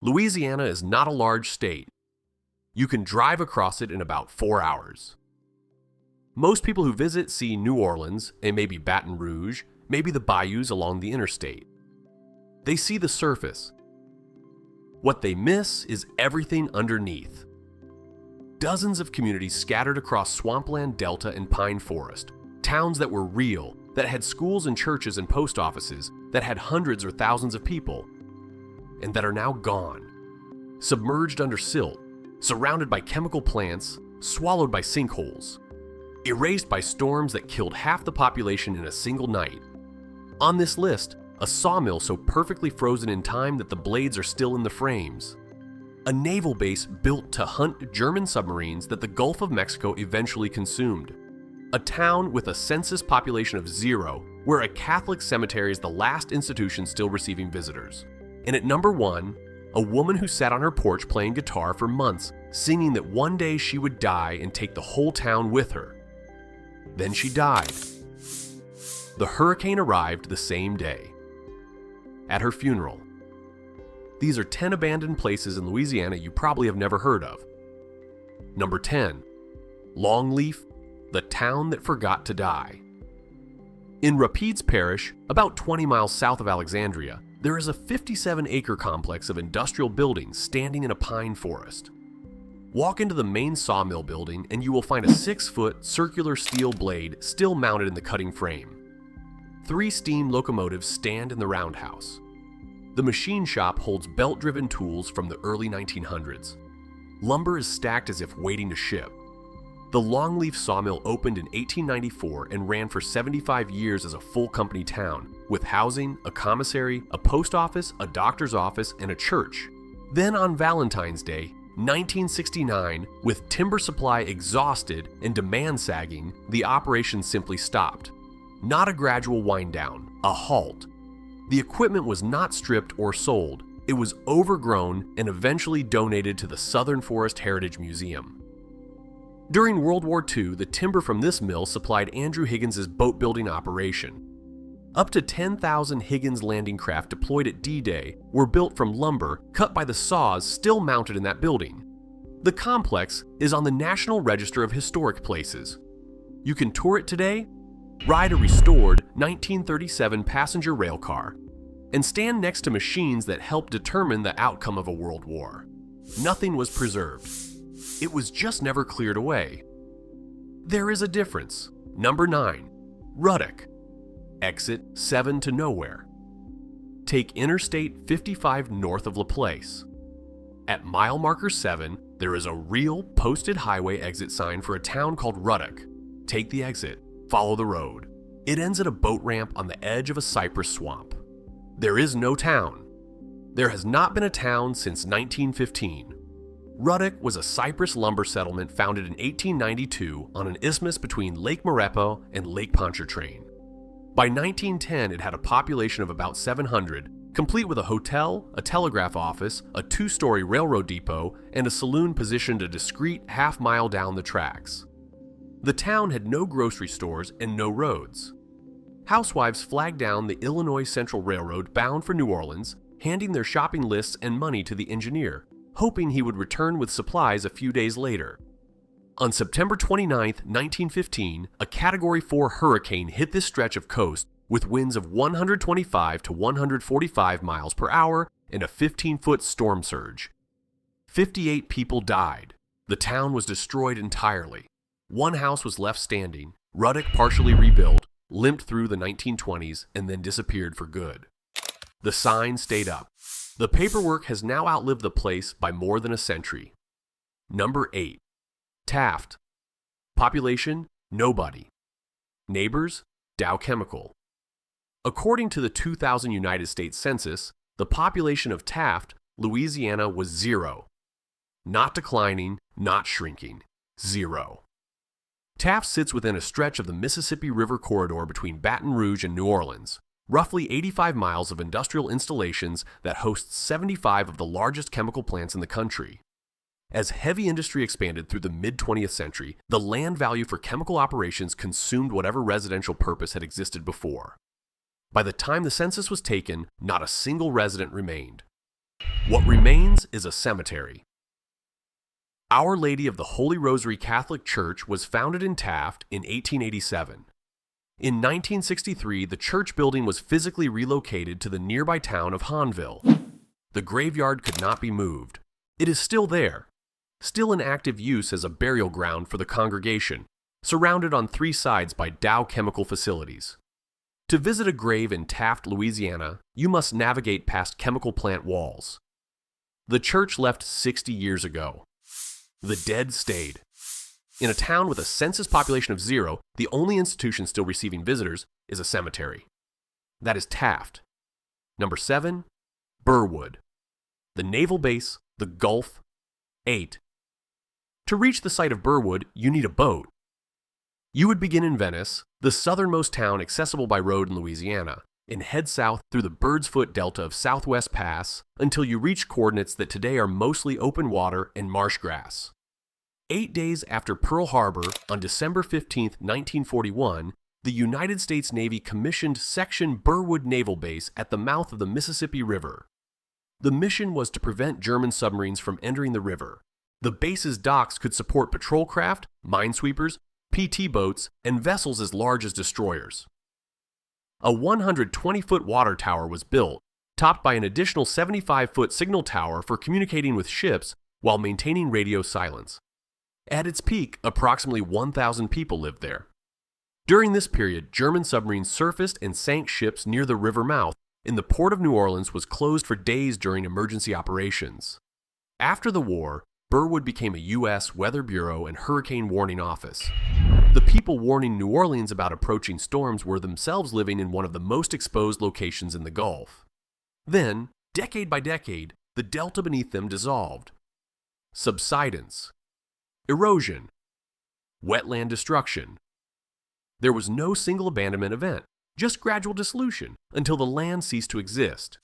Louisiana is not a large state. You can drive across it in about 4 hours. Most people who visit see New Orleans and maybe Baton Rouge, maybe the bayous along the interstate. They see the surface. What they miss is everything underneath. Dozens of communities scattered across swampland delta and pine forest, towns that were real, that had schools and churches and post offices, that had hundreds or thousands of people, and that are now gone, submerged under silt, surrounded by chemical plants, swallowed by sinkholes, erased by storms that killed half the population in a single night. On this list, a sawmill so perfectly frozen in time that the blades are still in the frames. A naval base built to hunt German submarines that the Gulf of Mexico eventually consumed. A town with a census population of 0, where a Catholic cemetery is the last institution still receiving visitors. And at number 1, a woman who sat on her porch playing guitar for months, singing that one day she would die and take the whole town with her. Then she died. The hurricane arrived the same day. At her funeral. These are 10 abandoned places in Louisiana you probably have never heard of. Number 10. Longleaf, the town that forgot to die. In Rapides Parish, about 20 miles south of Alexandria, there is a 57-acre complex of industrial buildings standing in a pine forest. Walk into the main sawmill building and you will find a 6-foot circular steel blade still mounted in the cutting frame. 3 steam locomotives stand in the roundhouse. The machine shop holds belt-driven tools from the early 1900s. Lumber is stacked as if waiting to ship. The Longleaf sawmill opened in 1894 and ran for 75 years as a full company town, with housing, a commissary, a post office, a doctor's office, and a church. Then on Valentine's Day, 1969, with timber supply exhausted and demand sagging, the operation simply stopped. Not a gradual wind down, a halt. The equipment was not stripped or sold. It was overgrown and eventually donated to the Southern Forest Heritage Museum. During World War II, the timber from this mill supplied Andrew Higgins' boat-building operation. Up to 10,000 Higgins landing craft deployed at D-Day were built from lumber cut by the saws still mounted in that building. The complex is on the National Register of Historic Places. You can tour it today, ride a restored 1937 passenger rail car, and stand next to machines that helped determine the outcome of a world war. Nothing was preserved. It was just never cleared away. There is a difference. Number 9. Ruddock. Exit 7 to nowhere. Take Interstate 55 north of LaPlace. At mile marker 7, there is a real posted highway exit sign for a town called Ruddock. Take the exit. Follow the road. It ends at a boat ramp on the edge of a cypress swamp. There is no town. There has not been a town since 1915. Ruddock was a cypress lumber settlement founded in 1892 on an isthmus between Lake Marepo and Lake Pontchartrain. By 1910, it had a population of about 700, complete with a hotel, a telegraph office, a 2-story railroad depot, and a saloon positioned a discreet half-mile down the tracks. The town had no grocery stores and no roads. Housewives flagged down the Illinois Central Railroad bound for New Orleans, handing their shopping lists and money to the engineer, hoping he would return with supplies a few days later. On September 29, 1915, a Category 4 hurricane hit this stretch of coast with winds of 125 to 145 miles per hour and a 15-foot storm surge. 58 people died. The town was destroyed entirely. One house was left standing. Ruddock, partially rebuilt, limped through the 1920s and then disappeared for good. The sign stayed up. The paperwork has now outlived the place by more than a century. Number 8. Taft. Population, nobody. Neighbors, Dow Chemical. According to the 2000 United States Census, the population of Taft, Louisiana was 0. Not declining, not shrinking. 0. Taft sits within a stretch of the Mississippi River corridor between Baton Rouge and New Orleans, roughly 85 miles of industrial installations that hosts 75 of the largest chemical plants in the country. As heavy industry expanded through the mid-20th century, the land value for chemical operations consumed whatever residential purpose had existed before. By the time the census was taken, not a single resident remained. What remains is a cemetery. Our Lady of the Holy Rosary Catholic Church was founded in Taft in 1887. In 1963, the church building was physically relocated to the nearby town of Hanville. The graveyard could not be moved. It is still there, still in active use as a burial ground for the congregation, surrounded on three sides by Dow chemical facilities. To visit a grave in Taft, Louisiana, you must navigate past chemical plant walls. The church left 60 years ago. The dead stayed. In a town with a census population of 0, the only institution still receiving visitors is a cemetery. That is Taft. Number 7, Burwood. The naval base, the Gulf, 8. To reach the site of Burwood, you need a boat. You would begin in Venice, the southernmost town accessible by road in Louisiana, and head south through the Bird's Foot Delta of Southwest Pass until you reach coordinates that today are mostly open water and marsh grass. 8 days after Pearl Harbor, on December 15, 1941, the United States Navy commissioned Section Burwood Naval Base at the mouth of the Mississippi River. The mission was to prevent German submarines from entering the river. The base's docks could support patrol craft, minesweepers, PT boats, and vessels as large as destroyers. A 120-foot water tower was built, topped by an additional 75-foot signal tower for communicating with ships while maintaining radio silence. At its peak, approximately 1,000 people lived there. During this period, German submarines surfaced and sank ships near the river mouth, and the port of New Orleans was closed for days during emergency operations. After the war, Burwood became a U.S. Weather Bureau and Hurricane Warning Office. The people warning New Orleans about approaching storms were themselves living in one of the most exposed locations in the Gulf. Then, decade by decade, the delta beneath them dissolved. Subsidence. Erosion. Wetland destruction. There was no single abandonment event, just gradual dissolution until the land ceased to exist.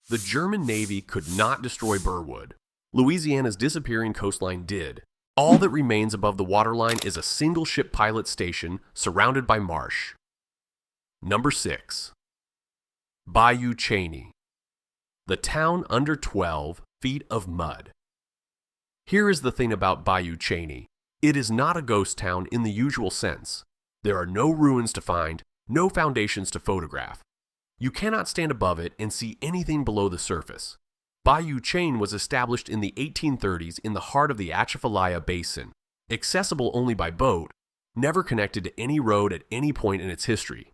The German Navy could not destroy Burwood. Louisiana's disappearing coastline did. All that remains above the waterline is a single ship pilot station surrounded by marsh. Number 6. Bayou Cheney. The town under 12 feet of mud. Here is the thing about Bayou Cheney. It is not a ghost town in the usual sense. There are no ruins to find, no foundations to photograph. You cannot stand above it and see anything below the surface. Bayou Cheney was established in the 1830s in the heart of the Atchafalaya Basin, accessible only by boat, never connected to any road at any point in its history.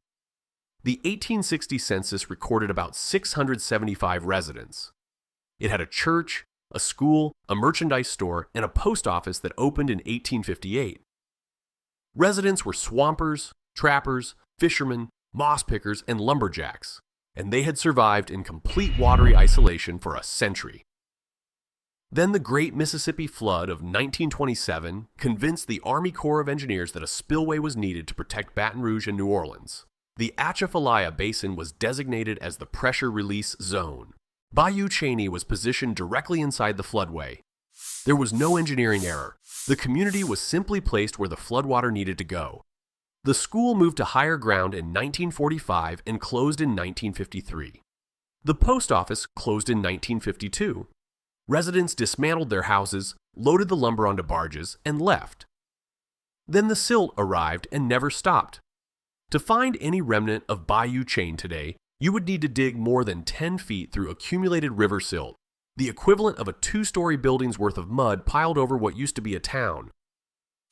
The 1860 census recorded about 675 residents. It had a church, a school, a merchandise store, and a post office that opened in 1858. Residents were swampers, trappers, fishermen, moss pickers, and lumberjacks, and they had survived in complete watery isolation for a century. Then the Great Mississippi Flood of 1927 convinced the Army Corps of Engineers that a spillway was needed to protect Baton Rouge and New Orleans. The Atchafalaya Basin was designated as the pressure release zone. Bayou Cheney was positioned directly inside the floodway. There was no engineering error. The community was simply placed where the floodwater needed to go. The school moved to higher ground in 1945 and closed in 1953. The post office closed in 1952. Residents dismantled their houses, loaded the lumber onto barges, and left. Then the silt arrived and never stopped. To find any remnant of Bayou Cheney today, you would need to dig more than 10 feet through accumulated river silt, the equivalent of a 2-story building's worth of mud piled over what used to be a town.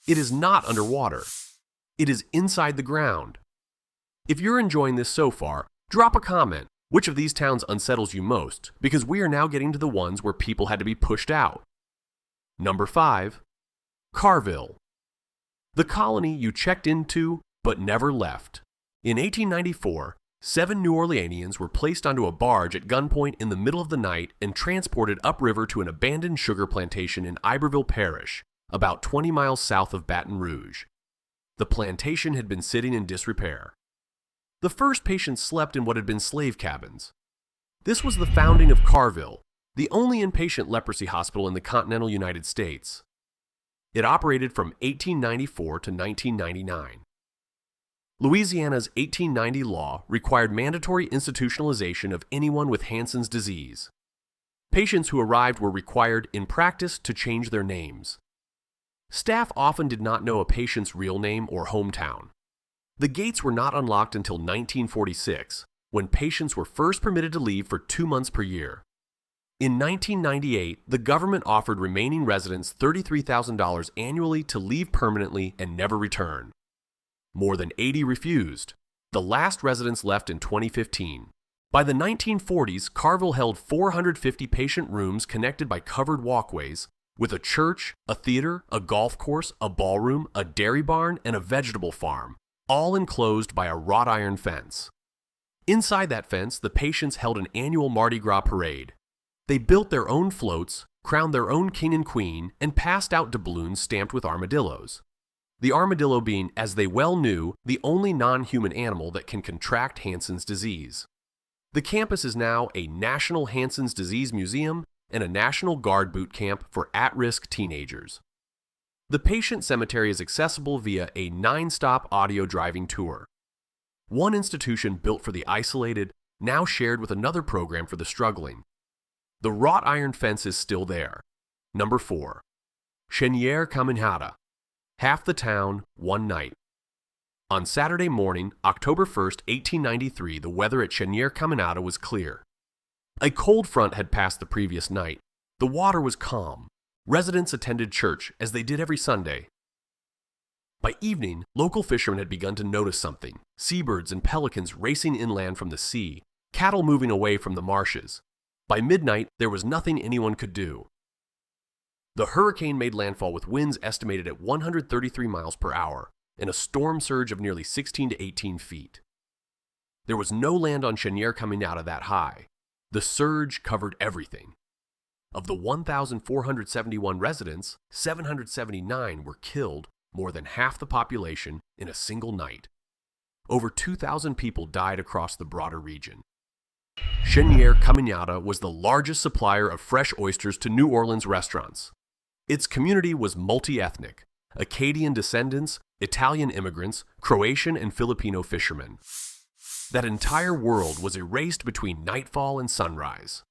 It is not underwater. It is inside the ground. If you're enjoying this so far, drop a comment. Which of these towns unsettles you most? Because we are now getting to the ones where people had to be pushed out. Number 5. Carville. The colony you checked into but never left. In 1894, 7 New Orleanians were placed onto a barge at gunpoint in the middle of the night and transported upriver to an abandoned sugar plantation in Iberville Parish, about 20 miles south of Baton Rouge. The plantation had been sitting in disrepair. The first patients slept in what had been slave cabins. This was the founding of Carville, the only inpatient leprosy hospital in the continental United States. It operated from 1894 to 1999. Louisiana's 1890 law required mandatory institutionalization of anyone with Hansen's disease. Patients who arrived were required, in practice, to change their names. Staff often did not know a patient's real name or hometown. The gates were not unlocked until 1946, when patients were first permitted to leave for 2 months per year. In 1998, the government offered remaining residents $33,000 annually to leave permanently and never return. More than 80 refused. The last residents left in 2015. By the 1940s, Carville held 450 patient rooms connected by covered walkways, with a church, a theater, a golf course, a ballroom, a dairy barn, and a vegetable farm, all enclosed by a wrought iron fence. Inside that fence, the patients held an annual Mardi Gras parade. They built their own floats, crowned their own king and queen, and passed out doubloons stamped with armadillos. The armadillo being, as they well knew, the only non-human animal that can contract Hansen's disease. The campus is now a National Hansen's Disease Museum and a National Guard boot camp for at-risk teenagers. The patient cemetery is accessible via a 9-stop audio driving tour. One institution built for the isolated, now shared with another program for the struggling. The wrought iron fence is still there. Number 4. Chenier Caminada. Half the town, one night. On Saturday morning, October 1st, 1893, the weather at Chenier Caminada was clear. A cold front had passed the previous night. The water was calm. Residents attended church, as they did every Sunday. By evening, local fishermen had begun to notice something: seabirds and pelicans racing inland from the sea, cattle moving away from the marshes. By midnight, there was nothing anyone could do. The hurricane made landfall with winds estimated at 133 miles per hour and a storm surge of nearly 16 to 18 feet. There was no land on Chenier Caminada that high. The surge covered everything. Of the 1,471 residents, 779 were killed, more than half the population, in a single night. Over 2,000 people died across the broader region. Chenier Caminada was the largest supplier of fresh oysters to New Orleans restaurants. Its community was multi-ethnic: Acadian descendants, Italian immigrants, Croatian and Filipino fishermen. That entire world was erased between nightfall and sunrise.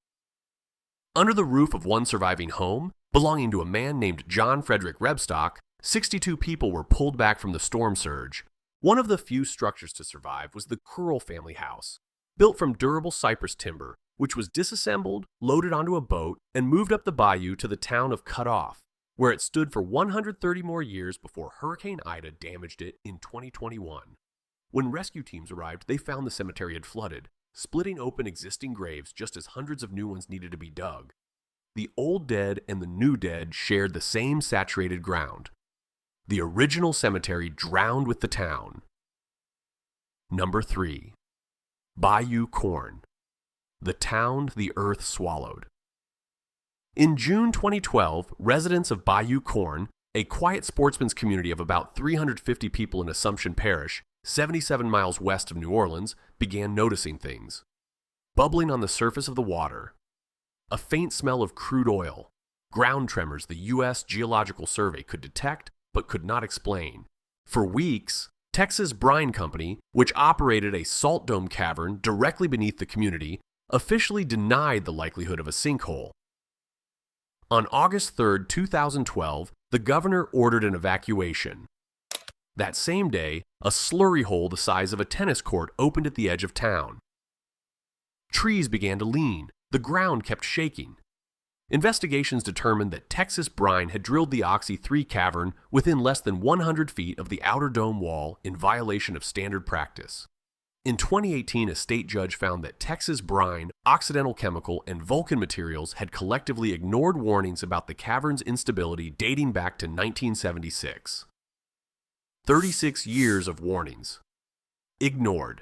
Under the roof of one surviving home, belonging to a man named John Frederick Rebstock, 62 people were pulled back from the storm surge. One of the few structures to survive was the Curl family house, built from durable cypress timber, which was disassembled, loaded onto a boat, and moved up the bayou to the town of Cut Off, where it stood for 130 more years before Hurricane Ida damaged it in 2021. When rescue teams arrived, they found the cemetery had flooded, splitting open existing graves just as hundreds of new ones needed to be dug. The old dead and the new dead shared the same saturated ground. The original cemetery drowned with the town. Number 3. Bayou Corn. The town the earth swallowed. In June 2012, residents of Bayou Corn, a quiet sportsman's community of about 350 people in Assumption Parish, 77 miles west of New Orleans, began noticing things. Bubbling on the surface of the water. A faint smell of crude oil. Ground tremors the U.S. Geological Survey could detect but could not explain. For weeks, Texas Brine Company, which operated a salt dome cavern directly beneath the community, officially denied the likelihood of a sinkhole. On August 3, 2012, the governor ordered an evacuation. That same day, a slurry hole the size of a tennis court opened at the edge of town. Trees began to lean. The ground kept shaking. Investigations determined that Texas Brine had drilled the Oxy 3 cavern within less than 100 feet of the outer dome wall in violation of standard practice. In 2018, a state judge found that Texas Brine, Occidental Chemical, and Vulcan Materials had collectively ignored warnings about the cavern's instability dating back to 1976. 36 years of warnings. Ignored.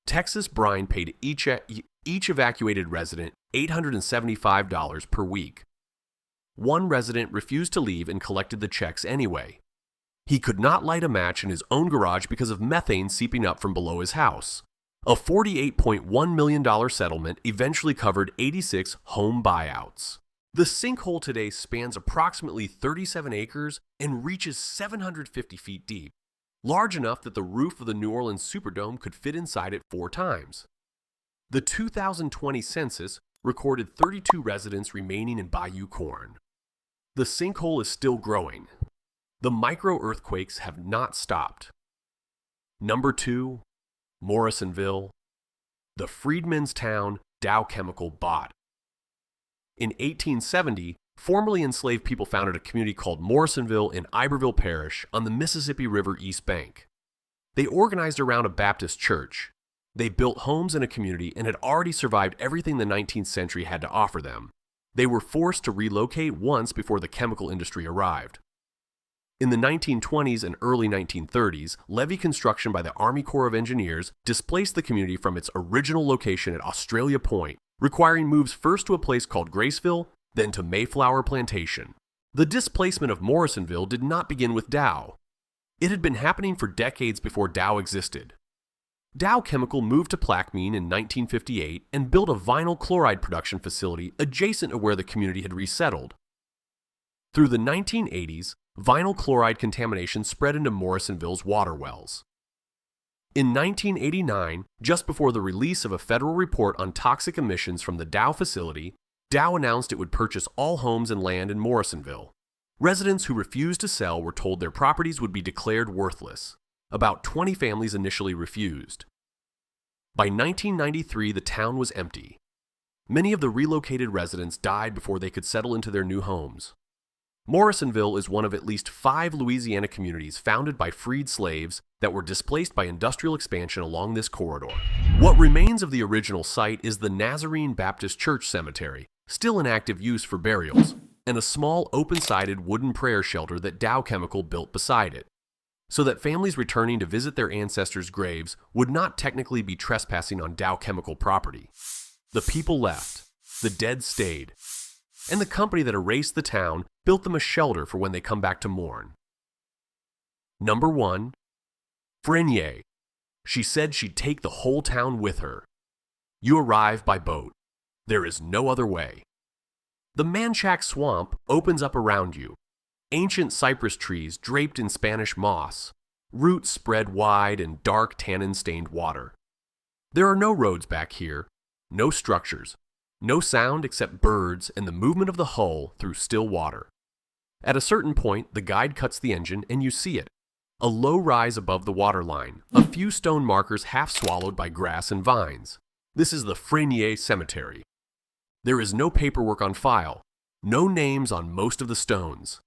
Texas Brine paid each evacuated resident $875 per week. One resident refused to leave and collected the checks anyway. He could not light a match in his own garage because of methane seeping up from below his house. A $48.1 million settlement eventually covered 86 home buyouts. The sinkhole today spans approximately 37 acres and reaches 750 feet deep, large enough that the roof of the New Orleans Superdome could fit inside it 4 times. The 2020 census recorded 32 residents remaining in Bayou Corn. The sinkhole is still growing. The micro-earthquakes have not stopped. Number 2, Morrisonville. The freedmen's town Dow Chemical bought. In 1870, formerly enslaved people founded a community called Morrisonville in Iberville Parish on the Mississippi River East Bank. They organized around a Baptist church. They built homes in a community and had already survived everything the 19th century had to offer them. They were forced to relocate once before the chemical industry arrived. In the 1920s and early 1930s, levee construction by the Army Corps of Engineers displaced the community from its original location at Australia Point, requiring moves first to a place called Graceville, then to Mayflower Plantation. The displacement of Morrisonville did not begin with Dow. It had been happening for decades before Dow existed. Dow Chemical moved to Plaquemine in 1958 and built a vinyl chloride production facility adjacent to where the community had resettled. Through the 1980s, vinyl chloride contamination spread into Morrisonville's water wells. In 1989, just before the release of a federal report on toxic emissions from the Dow facility, Dow announced it would purchase all homes and land in Morrisonville. Residents who refused to sell were told their properties would be declared worthless. About 20 families initially refused. By 1993, the town was empty. Many of the relocated residents died before they could settle into their new homes. Morrisonville is one of at least 5 Louisiana communities founded by freed slaves that were displaced by industrial expansion along this corridor. What remains of the original site is the Nazarene Baptist Church Cemetery, still in active use for burials, and a small open-sided wooden prayer shelter that Dow Chemical built beside it, so that families returning to visit their ancestors' graves would not technically be trespassing on Dow Chemical property. The people left, the dead stayed, and the company that erased the town built them a shelter for when they come back to mourn. Number 1, Frenier. She said she'd take the whole town with her. You arrive by boat. There is no other way. The Manchac Swamp opens up around you. Ancient cypress trees draped in Spanish moss, roots spread wide in dark tannin-stained water. There are no roads back here, no structures, no sound except birds and the movement of the hull through still water. At a certain point, the guide cuts the engine and you see it. A low rise above the waterline, a few stone markers half swallowed by grass and vines. This is the Frenier Cemetery. There is no paperwork on file, no names on most of the stones.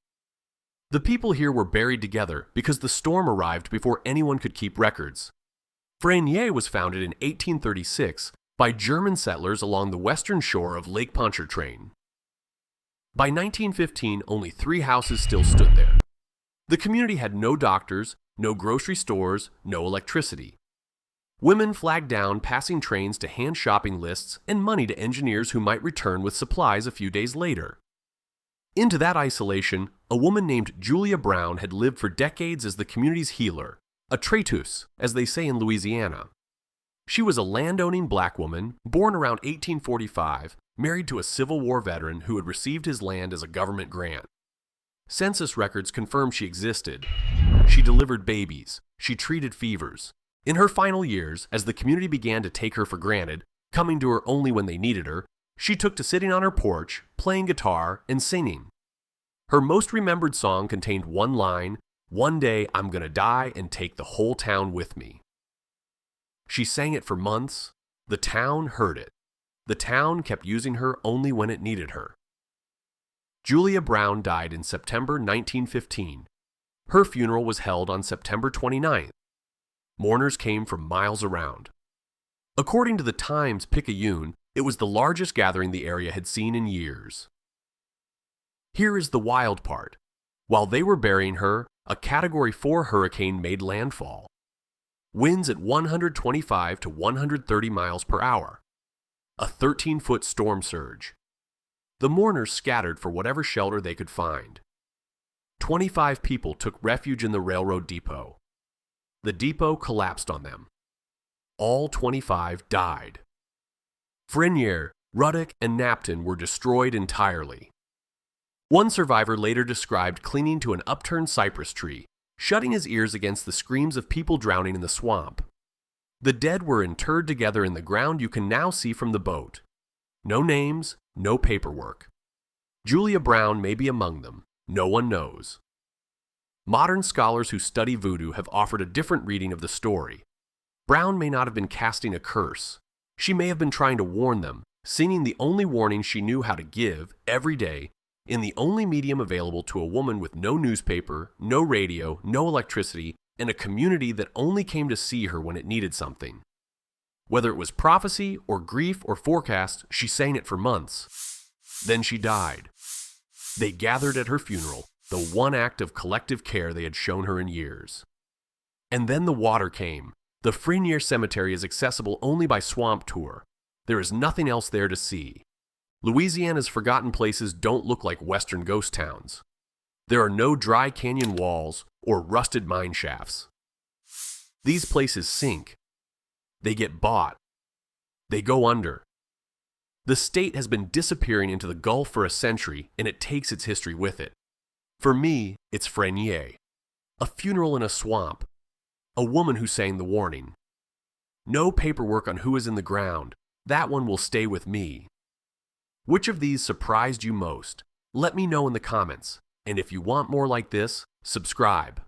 The people here were buried together because the storm arrived before anyone could keep records. Frenier was founded in 1836 by German settlers along the western shore of Lake Pontchartrain. By 1915, only 3 houses still stood there. The community had no doctors, no grocery stores, no electricity. Women flagged down passing trains to hand shopping lists and money to engineers who might return with supplies a few days later. Into that isolation, a woman named Julia Brown had lived for decades as the community's healer, a traitus, as they say in Louisiana. She was a landowning black woman, born around 1845, married to a Civil War veteran who had received his land as a government grant. Census records confirm she existed. She delivered babies. She treated fevers. In her final years, as the community began to take her for granted, coming to her only when they needed her, she took to sitting on her porch, playing guitar, and singing. Her most remembered song contained one line, "One day I'm gonna die and take the whole town with me." She sang it for months. The town heard it. The town kept using her only when it needed her. Julia Brown died in September 1915. Her funeral was held on September 29th. Mourners came from miles around. According to the Times-Picayune, it was the largest gathering the area had seen in years. Here is the wild part. While they were burying her, a Category 4 hurricane made landfall. Winds at 125 to 130 miles per hour. A 13-foot storm surge. The mourners scattered for whatever shelter they could find. 25 people took refuge in the railroad depot. The depot collapsed on them. All 25 died. Frenier, Ruddock, and Napton were destroyed entirely. One survivor later described clinging to an upturned cypress tree, shutting his ears against the screams of people drowning in the swamp. The dead were interred together in the ground you can now see from the boat. No names, no paperwork. Julia Brown may be among them. No one knows. Modern scholars who study voodoo have offered a different reading of the story. Brown may not have been casting a curse. She may have been trying to warn them, singing the only warning she knew how to give every day in the only medium available to a woman with no newspaper, no radio, no electricity, and a community that only came to see her when it needed something. Whether it was prophecy or grief or forecast, she sang it for months. Then she died. They gathered at her funeral, the one act of collective care they had shown her in years. And then the water came. The Frenier cemetery is accessible only by swamp tour. There is nothing else there to see. Louisiana's forgotten places don't look like western ghost towns. There are no dry canyon walls or rusted mine shafts. These places sink. They get bought. They go under. The state has been disappearing into the Gulf for a century, and it takes its history with it. For me, it's Frenier. A funeral in a swamp. A woman who sang the warning. No paperwork on who is in the ground. That one will stay with me. Which of these surprised you most? Let me know in the comments. And if you want more like this, subscribe.